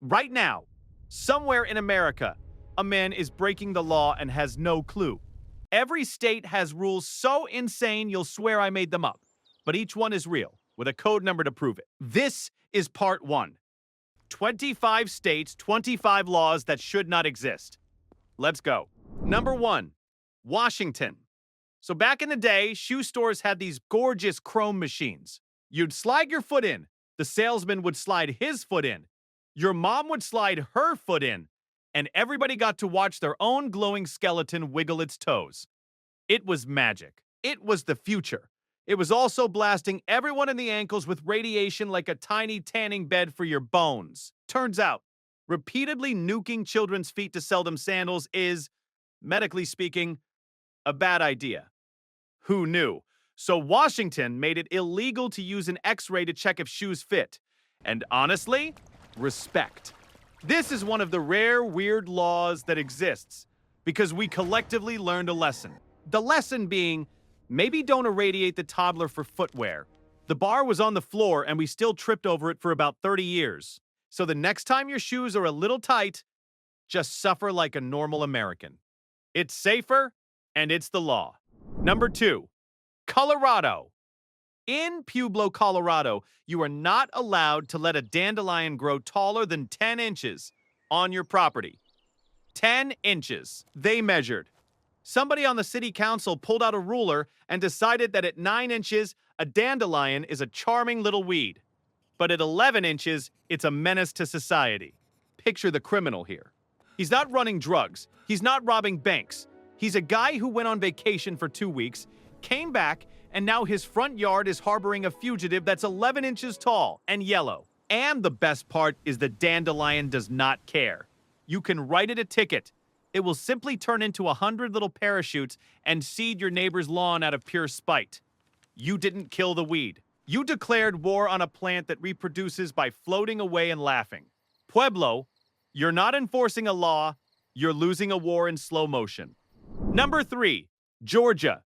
Right now, somewhere in America, a man is breaking the law and has no clue. Every state has rules so insane you'll swear I made them up, but each one is real, with a code number to prove it. This is part one. 25 states, 25 laws that should not exist. Let's go. Number one, Washington. So back in the day, shoe stores had these gorgeous chrome machines. You'd slide your foot in. The salesman would slide his foot in. Your mom would slide her foot in. And everybody got to watch their own glowing skeleton wiggle its toes. It was magic. It was the future. It was also blasting everyone in the ankles with radiation like a tiny tanning bed for your bones. Turns out, repeatedly nuking children's feet to sell them sandals is, medically speaking, a bad idea. Who knew? So Washington made it illegal to use an X-ray to check if shoes fit. And honestly, respect. This is one of the rare weird laws that exists because we collectively learned a lesson. The lesson being, maybe don't irradiate the toddler for footwear. The bar was on the floor and we still tripped over it for about 30 years. So the next time your shoes are a little tight, just suffer like a normal American. It's safer and it's the law. Number two, Colorado. In Pueblo, Colorado, you are not allowed to let a dandelion grow taller than 10 inches on your property. 10 inches. They measured. Somebody on the city council pulled out a ruler and decided that at 9 inches, a dandelion is a charming little weed. But at 11 inches, it's a menace to society. Picture the criminal here. He's not running drugs. He's not robbing banks. He's a guy who went on vacation for 2 weeks, came back, and now his front yard is harboring a fugitive that's 11 inches tall and yellow. And the best part is the dandelion does not care. You can write it a ticket. It will simply turn into 100 little parachutes and seed your neighbor's lawn out of pure spite. You didn't kill the weed. You declared war on a plant that reproduces by floating away and laughing. Pueblo, you're not enforcing a law, you're losing a war in slow motion. Number three, Georgia.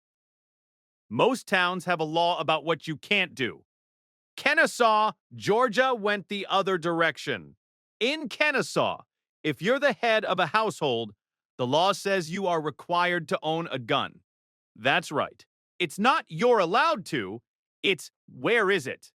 Most towns have a law about what you can't do. Kennesaw, Georgia went the other direction. In Kennesaw, if you're the head of a household, the law says you are required to own a gun. That's right. It's not you're allowed to, it's where is it?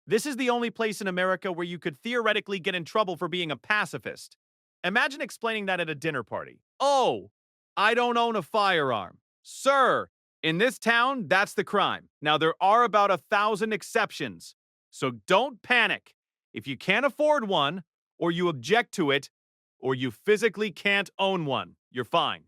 This is the only place in America where you could theoretically get in trouble for being a pacifist. Imagine explaining that at a dinner party. Oh, I don't own a firearm. Sir, in this town, that's the crime. Now, there are about 1,000 exceptions, so don't panic. If you can't afford one, or you object to it, or you physically can't own one, you're fine.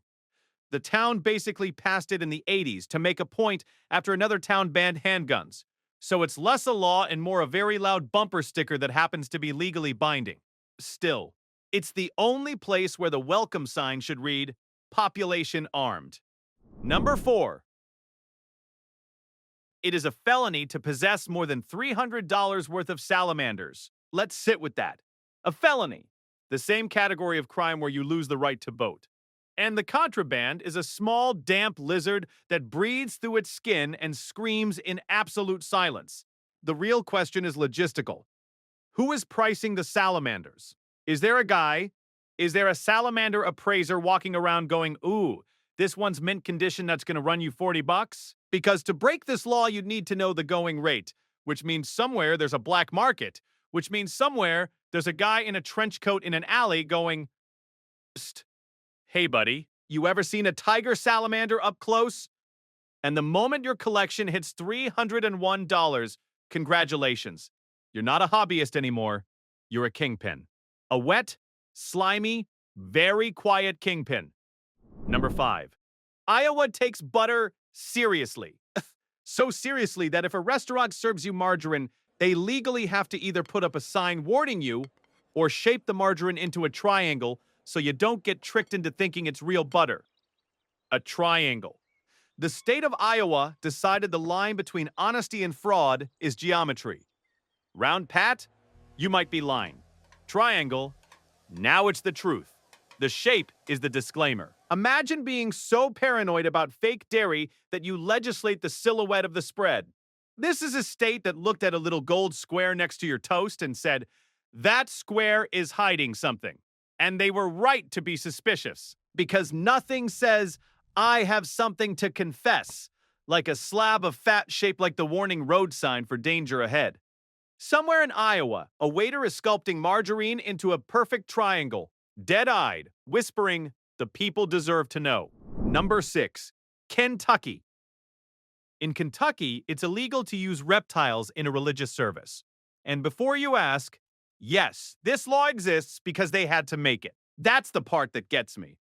The town basically passed it in the 80s to make a point after another town banned handguns. So it's less a law and more a very loud bumper sticker that happens to be legally binding. Still, it's the only place where the welcome sign should read, population armed. Number four. It is a felony to possess more than $300 worth of salamanders. Let's sit with that. A felony. The same category of crime where you lose the right to vote. And the contraband is a small, damp lizard that breathes through its skin and screams in absolute silence. The real question is logistical. Who is pricing the salamanders? Is there a guy? Is there a salamander appraiser walking around going, ooh, this one's mint condition that's going to run you $40? Because to break this law, you'd need to know the going rate, which means somewhere there's a black market, which means somewhere there's a guy in a trench coat in an alley going, psst, hey buddy, you ever seen a tiger salamander up close? And the moment your collection hits $301, congratulations. You're not a hobbyist anymore. You're a kingpin. A wet, slimy, very quiet kingpin. Number five. Iowa takes butter seriously. So seriously that if a restaurant serves you margarine, they legally have to either put up a sign warning you or shape the margarine into a triangle so you don't get tricked into thinking it's real butter. A triangle. The state of Iowa decided the line between honesty and fraud is geometry. Round pat, you might be lying. Triangle, now it's the truth. The shape is the disclaimer. Imagine being so paranoid about fake dairy that you legislate the silhouette of the spread. This is a state that looked at a little gold square next to your toast and said, That square is hiding something. And they were right to be suspicious, because nothing says, I have something to confess, like a slab of fat shaped like the warning road sign for danger ahead. Somewhere in Iowa, a waiter is sculpting margarine into a perfect triangle, dead-eyed, whispering, the people deserve to know. Number 6. Kentucky. In Kentucky, it's illegal to use reptiles in a religious service. And before you ask, yes, this law exists because they had to make it. That's the part that gets me.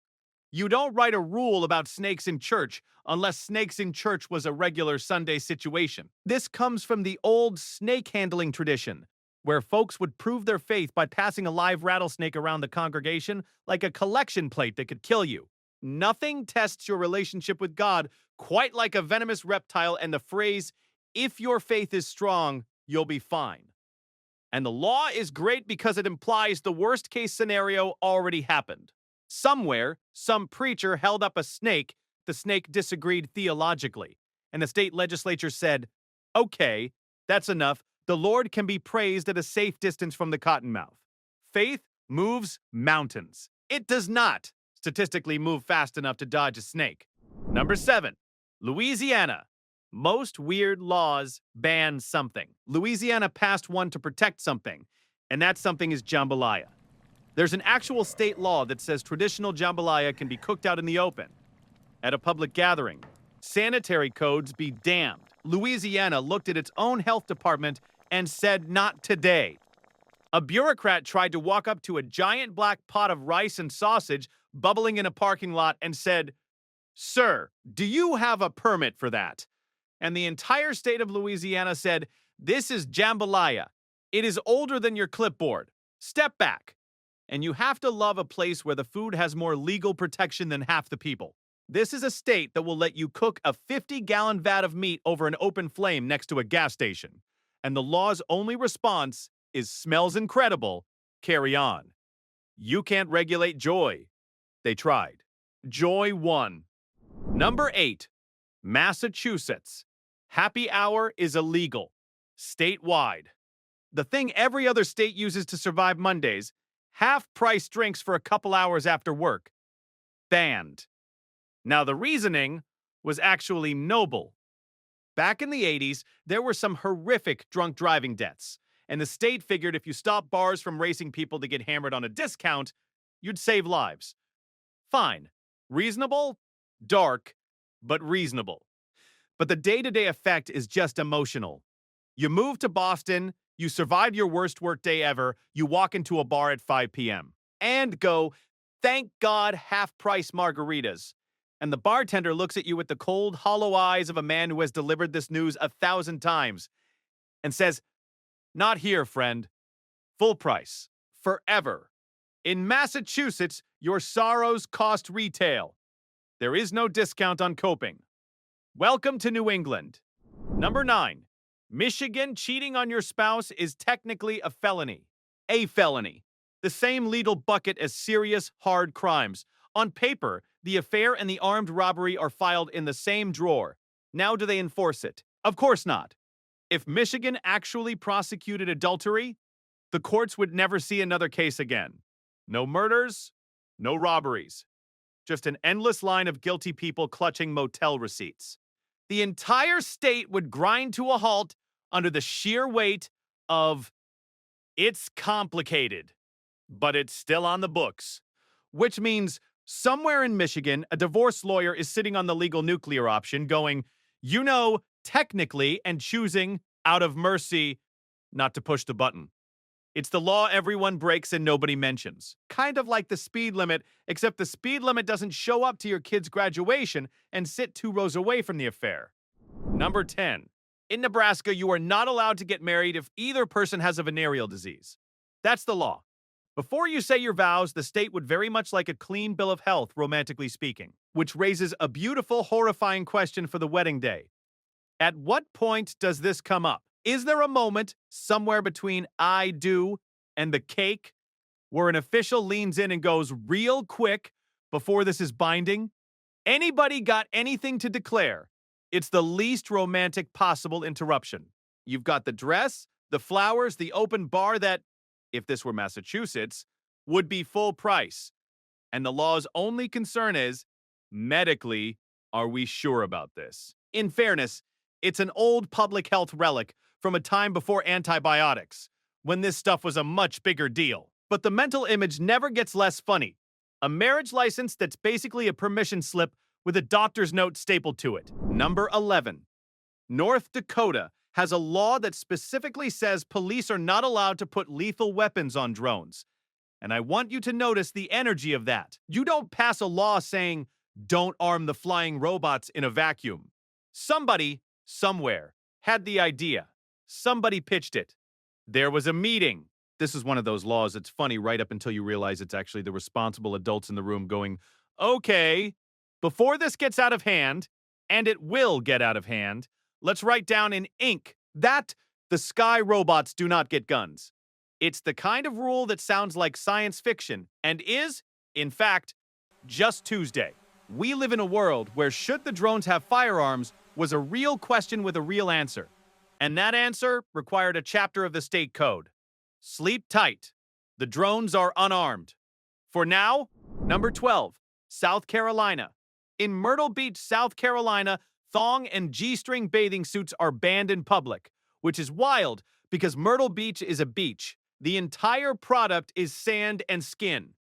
You don't write a rule about snakes in church unless snakes in church was a regular Sunday situation. This comes from the old snake handling tradition, where folks would prove their faith by passing a live rattlesnake around the congregation like a collection plate that could kill you. Nothing tests your relationship with God quite like a venomous reptile and the phrase, if your faith is strong, you'll be fine. And the law is great because it implies the worst case scenario already happened. Somewhere, some preacher held up a snake. The snake disagreed theologically, and the state legislature said, okay, that's enough. The Lord can be praised at a safe distance from the cottonmouth. Faith moves mountains. It does not statistically move fast enough to dodge a snake. Number 7. Louisiana. Most weird laws ban something. Louisiana passed one to protect something, and that something is jambalaya. There's an actual state law that says traditional jambalaya can be cooked out in the open at a public gathering. Sanitary codes be damned. Louisiana looked at its own health department and said, not today. A bureaucrat tried to walk up to a giant black pot of rice and sausage bubbling in a parking lot and said, sir, do you have a permit for that? And the entire state of Louisiana said, this is jambalaya. It is older than your clipboard. Step back. And you have to love a place where the food has more legal protection than half the people. This is a state that will let you cook a 50-gallon vat of meat over an open flame next to a gas station. And the law's only response is smells incredible, carry on. You can't regulate joy. They tried. Joy won. Number 8. Massachusetts. Happy hour is illegal. Statewide. The thing every other state uses to survive Mondays, half-price drinks for a couple hours after work. Banned. Now, the reasoning was actually noble. Back in the 80s, there were some horrific drunk driving deaths, and the state figured if you stopped bars from racing people to get hammered on a discount, you'd save lives. Fine. Reasonable? Dark, but reasonable. But the day-to-day effect is just emotional. You move to Boston, you survive your worst workday ever, you walk into a bar at 5 p.m. and go, thank God, half-price margaritas. And the bartender looks at you with the cold, hollow eyes of a man who has delivered this news 1,000 times and says, not here, friend. Full price. Forever. In Massachusetts, your sorrows cost retail. There is no discount on coping. Welcome to New England. Number 9. Michigan, cheating on your spouse is technically a felony. A felony. The same legal bucket as serious, hard crimes. On paper, the affair and the armed robbery are filed in the same drawer. Now do they enforce it? Of course not. If Michigan actually prosecuted adultery, the courts would never see another case again. No murders, no robberies. Just an endless line of guilty people clutching motel receipts. The entire state would grind to a halt under the sheer weight of, it's complicated, but it's still on the books. Which means somewhere in Michigan, a divorce lawyer is sitting on the legal nuclear option going, you know, technically, and choosing, out of mercy, not to push the button. It's the law everyone breaks and nobody mentions. Kind of like the speed limit, except the speed limit doesn't show up to your kid's graduation and sit 2 rows away from the affair. Number 10. In Nebraska, you are not allowed to get married if either person has a venereal disease. That's the law. Before you say your vows, the state would very much like a clean bill of health, romantically speaking, which raises a beautiful, horrifying question for the wedding day. At what point does this come up? Is there a moment somewhere between I do and the cake where an official leans in and goes real quick before this is binding? Anybody got anything to declare? It's the least romantic possible interruption. You've got the dress, the flowers, the open bar that, if this were Massachusetts, would be full price. And the law's only concern is, medically, are we sure about this? In fairness, it's an old public health relic from a time before antibiotics, when this stuff was a much bigger deal. But the mental image never gets less funny. A marriage license that's basically a permission slip with a doctor's note stapled to it. Number 11. North Dakota has a law that specifically says police are not allowed to put lethal weapons on drones. And I want you to notice the energy of that. You don't pass a law saying, don't arm the flying robots in a vacuum. Somebody, somewhere, had the idea. Somebody pitched it. There was a meeting. This is one of those laws that's funny right up until you realize it's actually the responsible adults in the room going, okay, before this gets out of hand, and it will get out of hand, let's write down in ink that the sky robots do not get guns. It's the kind of rule that sounds like science fiction and is, in fact, just Tuesday. We live in a world where should the drones have firearms was a real question with a real answer. And that answer required a chapter of the state code. Sleep tight. The drones are unarmed. For now, number 12, South Carolina. In Myrtle Beach, South Carolina, thong and G-string bathing suits are banned in public, which is wild because Myrtle Beach is a beach. The entire product is sand and skin.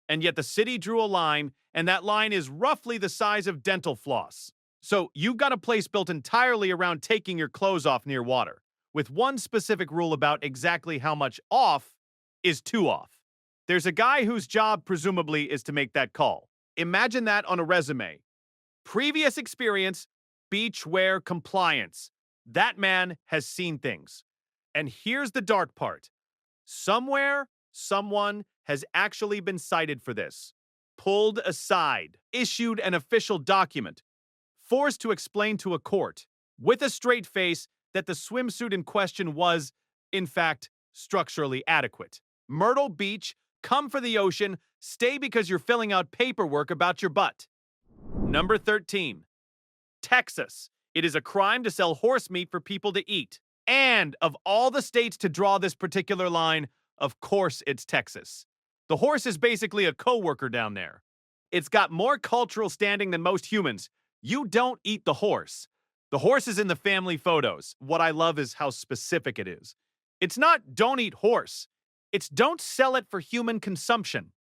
And yet the city drew a line, and that line is roughly the size of dental floss. So you've got a place built entirely around taking your clothes off near water, with one specific rule about exactly how much off is too off. There's a guy whose job presumably is to make that call. Imagine that on a resume. Previous experience, beachwear compliance. That man has seen things. And here's the dark part. Somewhere, someone has actually been cited for this, pulled aside, issued an official document, forced to explain to a court, with a straight face, that the swimsuit in question was, in fact, structurally adequate. Myrtle Beach, come for the ocean, stay because you're filling out paperwork about your butt. Number 13. Texas. It is a crime to sell horse meat for people to eat. And of all the states to draw this particular line, of course it's Texas. The horse is basically a coworker down there. It's got more cultural standing than most humans. You don't eat the horse. The horse is in the family photos. What I love is how specific it is. It's not don't eat horse. It's don't sell it for human consumption.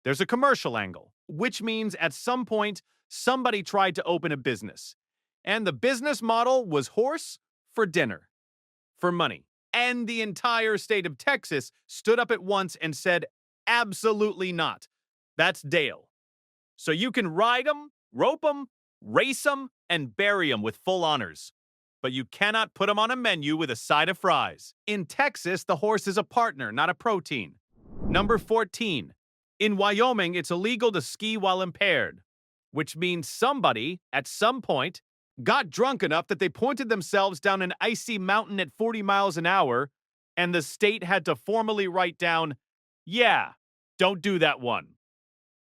There's a commercial angle, which means at some point, somebody tried to open a business. And the business model was horse for dinner. For money. And the entire state of Texas stood up at once and said, absolutely not. That's Dale. So you can ride them, rope them, race them, and bury them with full honors. But you cannot put them on a menu with a side of fries. In Texas, the horse is a partner, not a protein. Number 14. In Wyoming, it's illegal to ski while impaired, which means somebody, at some point, got drunk enough that they pointed themselves down an icy mountain at 40 miles an hour, and the state had to formally write down, yeah, don't do that one.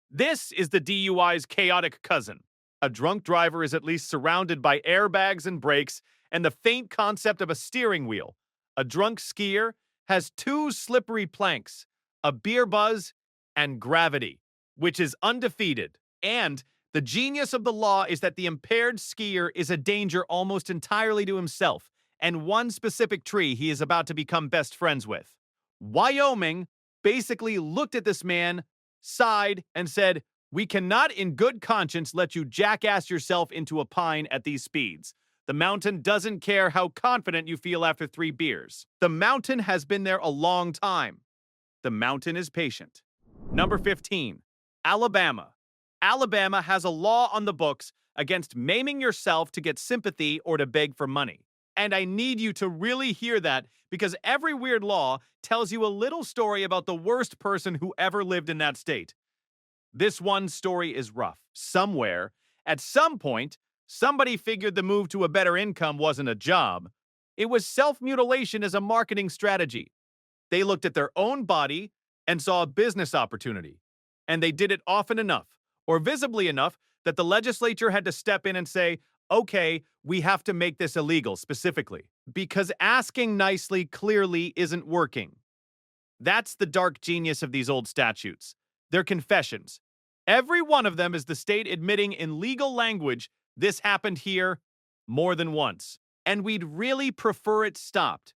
This is the DUI's chaotic cousin. A drunk driver is at least surrounded by airbags and brakes and the faint concept of a steering wheel. A drunk skier has two slippery planks, a beer buzz, and gravity, which is undefeated. And the genius of the law is that the impaired skier is a danger almost entirely to himself and one specific tree he is about to become best friends with. Wyoming basically looked at this man, sighed, and said, we cannot in good conscience let you jackass yourself into a pine at these speeds. The mountain doesn't care how confident you feel after 3 beers. The mountain has been there a long time. The mountain is patient. Number 15. Alabama. Alabama has a law on the books against maiming yourself to get sympathy or to beg for money. And I need you to really hear that because every weird law tells you a little story about the worst person who ever lived in that state. This one story is rough. Somewhere, at some point, somebody figured the move to a better income wasn't a job. It was self-mutilation as a marketing strategy. They looked at their own body and saw a business opportunity. And they did it often enough, or visibly enough, that the legislature had to step in and say, okay, we have to make this illegal specifically, because asking nicely clearly isn't working. That's the dark genius of these old statutes. They're confessions. Every one of them is the state admitting in legal language this happened here more than once. And we'd really prefer it stopped.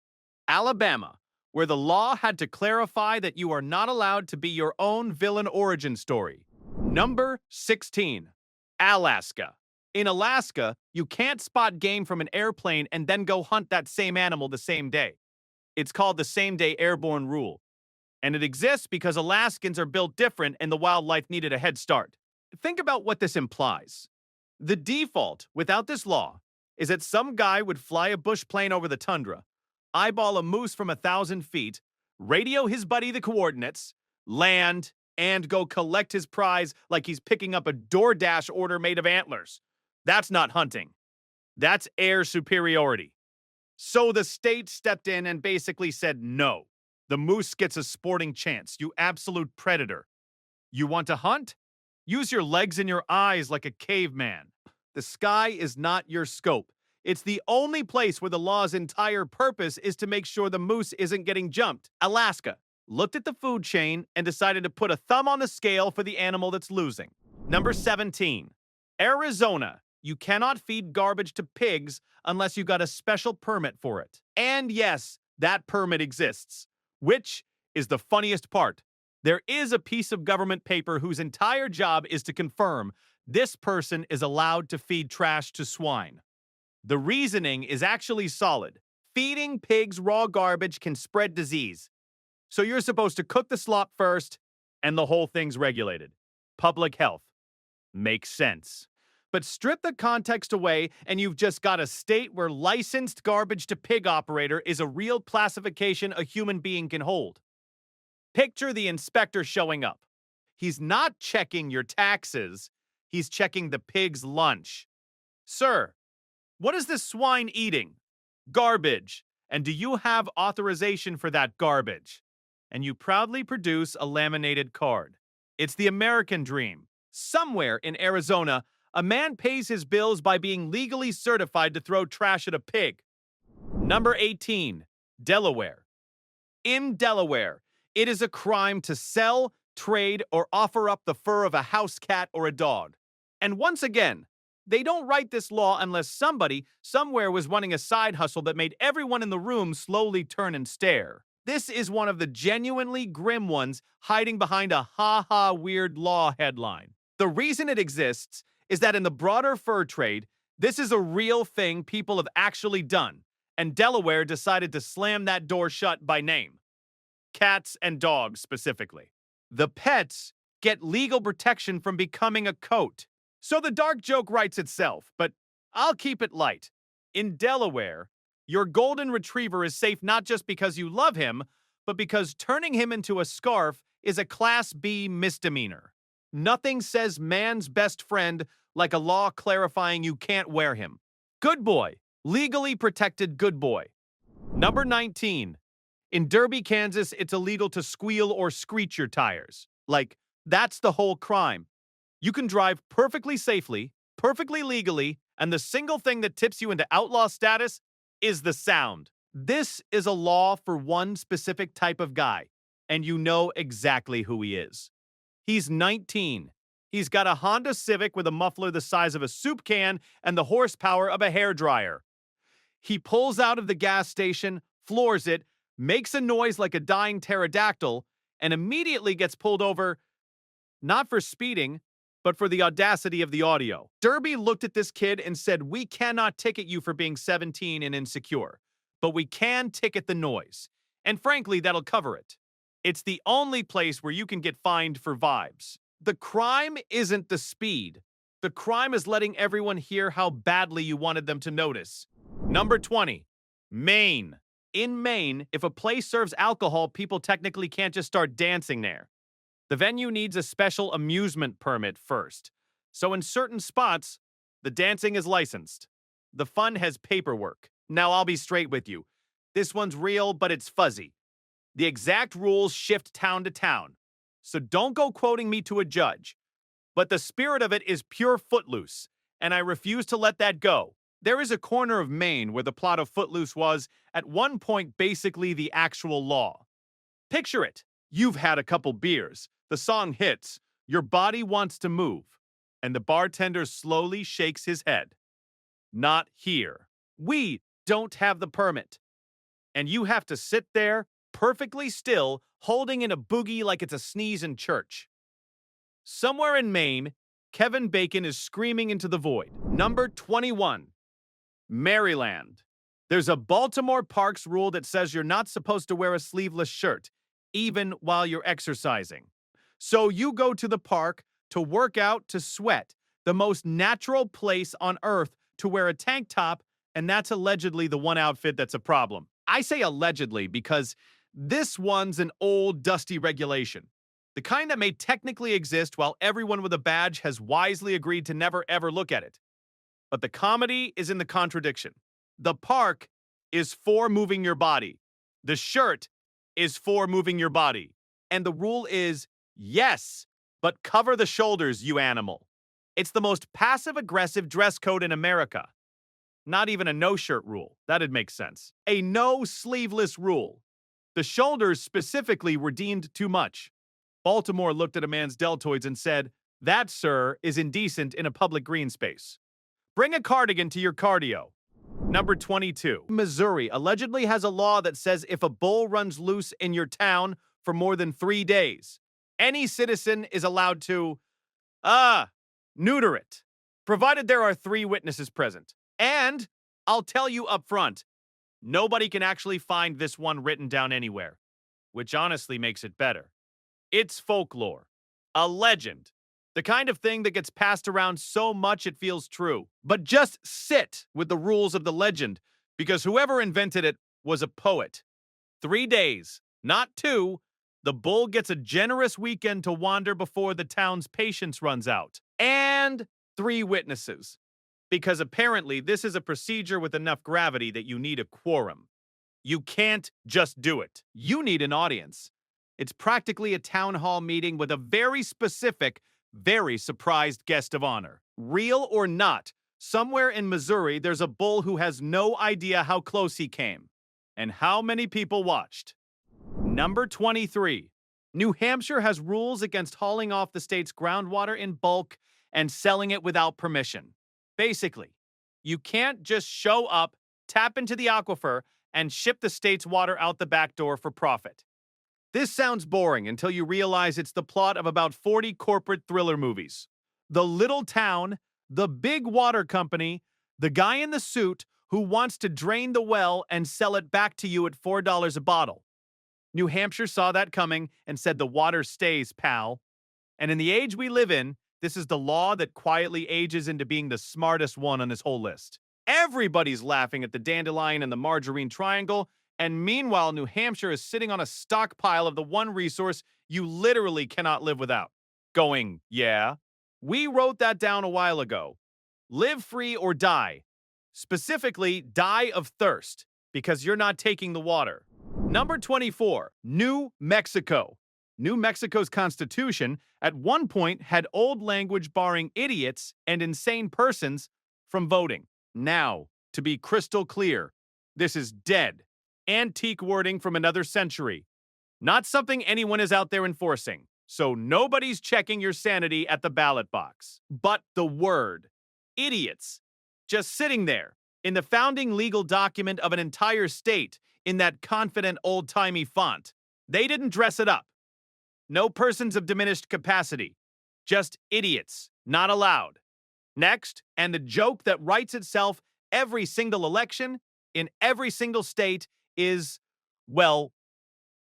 Alabama, where the law had to clarify that you are not allowed to be your own villain origin story. Number 16. Alaska. In Alaska, you can't spot game from an airplane and then go hunt that same animal the same day. It's called the same-day airborne rule. And it exists because Alaskans are built different and the wildlife needed a head start. Think about what this implies. The default, without this law, is that some guy would fly a bush plane over the tundra, eyeball a moose from 1,000 feet, radio his buddy the coordinates, land, and go collect his prize like he's picking up a DoorDash order made of antlers. That's not hunting. That's air superiority. So the state stepped in and basically said no. The moose gets a sporting chance, you absolute predator. You want to hunt? Use your legs and your eyes like a caveman. The sky is not your scope. It's the only place where the law's entire purpose is to make sure the moose isn't getting jumped. Alaska looked at the food chain and decided to put a thumb on the scale for the animal that's losing. Number 17. Arizona. You cannot feed garbage to pigs unless you got a special permit for it. And yes, that permit exists. Which is the funniest part. There is a piece of government paper whose entire job is to confirm this person is allowed to feed trash to swine. The reasoning is actually solid. Feeding pigs raw garbage can spread disease. So you're supposed to cook the slop first, and the whole thing's regulated. Public health. Makes sense. But strip the context away, and you've just got a state where licensed garbage to pig operator is a real classification a human being can hold. Picture the inspector showing up. He's not checking your taxes. He's checking the pig's lunch. Sir, what is this swine eating? Garbage. And do you have authorization for that garbage? And you proudly produce a laminated card. It's the American dream. Somewhere in Arizona, a man pays his bills by being legally certified to throw trash at a pig. Number 18. Delaware. In Delaware, it is a crime to sell, trade, or offer up the fur of a house cat or a dog. And once again, they don't write this law unless somebody somewhere was running a side hustle that made everyone in the room slowly turn and stare. This is one of the genuinely grim ones hiding behind a ha-ha weird law headline. The reason it exists is that in the broader fur trade, this is a real thing people have actually done, and Delaware decided to slam that door shut by name. Cats and dogs, specifically. The pets get legal protection from becoming a coat. So the dark joke writes itself, but I'll keep it light. In Delaware, your golden retriever is safe not just because you love him, but because turning him into a scarf is a Class B misdemeanor. Nothing says man's best friend like a law clarifying you can't wear him. Good boy. Legally protected good boy. Number 19. In Derby, Kansas, it's illegal to squeal or screech your tires. Like, that's the whole crime. You can drive perfectly safely, perfectly legally, and the single thing that tips you into outlaw status is the sound. This is a law for one specific type of guy, and you know exactly who he is. He's 19. He's got a Honda Civic with a muffler the size of a soup can and the horsepower of a hairdryer. He pulls out of the gas station, floors it, makes a noise like a dying pterodactyl, and immediately gets pulled over, not for speeding, but for the audacity of the audio. Derby looked at this kid and said, "We cannot ticket you for being 17 and insecure, but we can ticket the noise. And frankly, that'll cover it. It's the only place where you can get fined for vibes." The crime isn't the speed. The crime is letting everyone hear how badly you wanted them to notice. Number 20. Maine. In Maine, if a place serves alcohol, people technically can't just start dancing there. The venue needs a special amusement permit first. So in certain spots, the dancing is licensed. The fun has paperwork. Now I'll be straight with you. This one's real, but it's fuzzy. The exact rules shift town to town. So don't go quoting me to a judge. But the spirit of it is pure Footloose, and I refuse to let that go. There is a corner of Maine where the plot of Footloose was, at one point, basically the actual law. Picture it. You've had a couple beers. The song hits. Your body wants to move. And the bartender slowly shakes his head. Not here. We don't have the permit. And you have to sit there, perfectly still, holding in a boogie like it's a sneeze in church. Somewhere in Maine, Kevin Bacon is screaming into the void. Number 21. Maryland. There's a Baltimore Parks rule that says you're not supposed to wear a sleeveless shirt, even while you're exercising. So you go to the park to work out, to sweat, the most natural place on earth to wear a tank top, and that's allegedly the one outfit that's a problem. I say allegedly because this one's an old, dusty regulation. The kind that may technically exist while everyone with a badge has wisely agreed to never ever look at it. But the comedy is in the contradiction. The park is for moving your body. The shirt is for moving your body. And the rule is, yes, but cover the shoulders, you animal. It's the most passive-aggressive dress code in America. Not even a no-shirt rule. That'd make sense. A no-sleeveless rule. The shoulders specifically were deemed too much. Baltimore looked at a man's deltoids and said, "That, sir, is indecent in a public green space. Bring a cardigan to your cardio." Number 22. Missouri allegedly has a law that says if a bull runs loose in your town for more than 3 days, any citizen is allowed to, neuter it, provided there are 3 witnesses present. And I'll tell you up front, nobody can actually find this one written down anywhere, which honestly makes it better. It's folklore, a legend, the kind of thing that gets passed around so much it feels true. But just sit with the rules of the legend, because whoever invented it was a poet. 3 days, not 2, the bull gets a generous weekend to wander before the town's patience runs out. And 3 witnesses, because apparently this is a procedure with enough gravity that you need a quorum. You can't just do it. You need an audience. It's practically a town hall meeting with a very specific, very surprised guest of honor. Real or not, somewhere in Missouri, there's a bull who has no idea how close he came and how many people watched. Number 23. New Hampshire has rules against hauling off the state's groundwater in bulk and selling it without permission. Basically, you can't just show up, tap into the aquifer, and ship the state's water out the back door for profit. This sounds boring until you realize it's the plot of about 40 corporate thriller movies. The little town, the big water company, the guy in the suit who wants to drain the well and sell it back to you at $4 a bottle. New Hampshire saw that coming and said the water stays, pal. And in the age we live in, this is the law that quietly ages into being the smartest one on this whole list. Everybody's laughing at the dandelion and the margarine triangle, and meanwhile, New Hampshire is sitting on a stockpile of the one resource you literally cannot live without. Going, yeah? We wrote that down a while ago. Live free or die. Specifically, die of thirst, because you're not taking the water. Number 24. New Mexico. New Mexico's constitution at one point had old language barring idiots and insane persons from voting. Now, to be crystal clear, this is dead. Antique wording from another century. Not something anyone is out there enforcing. So nobody's checking your sanity at the ballot box. But the word, idiots, just sitting there in the founding legal document of an entire state in that confident old-timey font. They didn't dress it up. No persons of diminished capacity. Just idiots, not allowed. Next, and the joke that writes itself every single election in every single state is, well,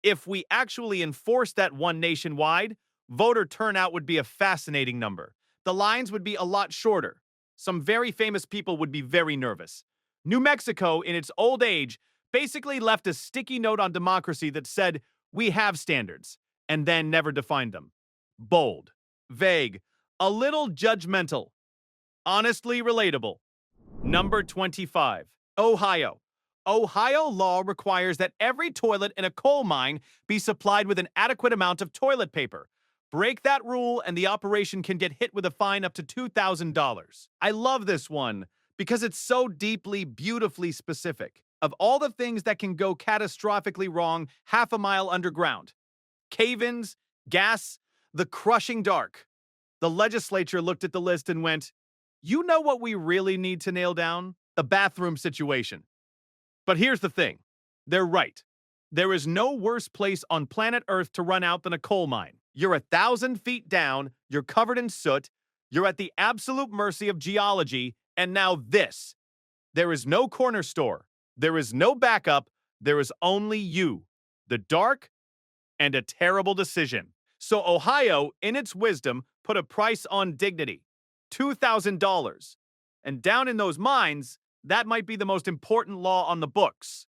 if we actually enforce that one nationwide, voter turnout would be a fascinating number. The lines would be a lot shorter. Some very famous people would be very nervous. New Mexico, in its old age, basically left a sticky note on democracy that said, "We have standards," and then never defined them. Bold, vague, a little judgmental, honestly relatable. Number 25. Ohio. Ohio law requires that every toilet in a coal mine be supplied with an adequate amount of toilet paper. Break that rule and the operation can get hit with a fine up to $2,000. I love this one because it's so deeply, beautifully specific. of all the things that can go catastrophically wrong half a mile underground. Cave-ins, gas, the crushing dark. The legislature looked at the list and went, you know what we really need to nail down? The bathroom situation. But here's the thing. They're right. There is no worse place on planet Earth to run out than a coal mine. You're 1,000 feet down, you're covered in soot, you're at the absolute mercy of geology, and now this. There is no corner store. There is no backup. There is only you, the dark, and a terrible decision. So Ohio, in its wisdom, put a price on dignity. $2,000. And down in those mines, that might be the most important law on the books.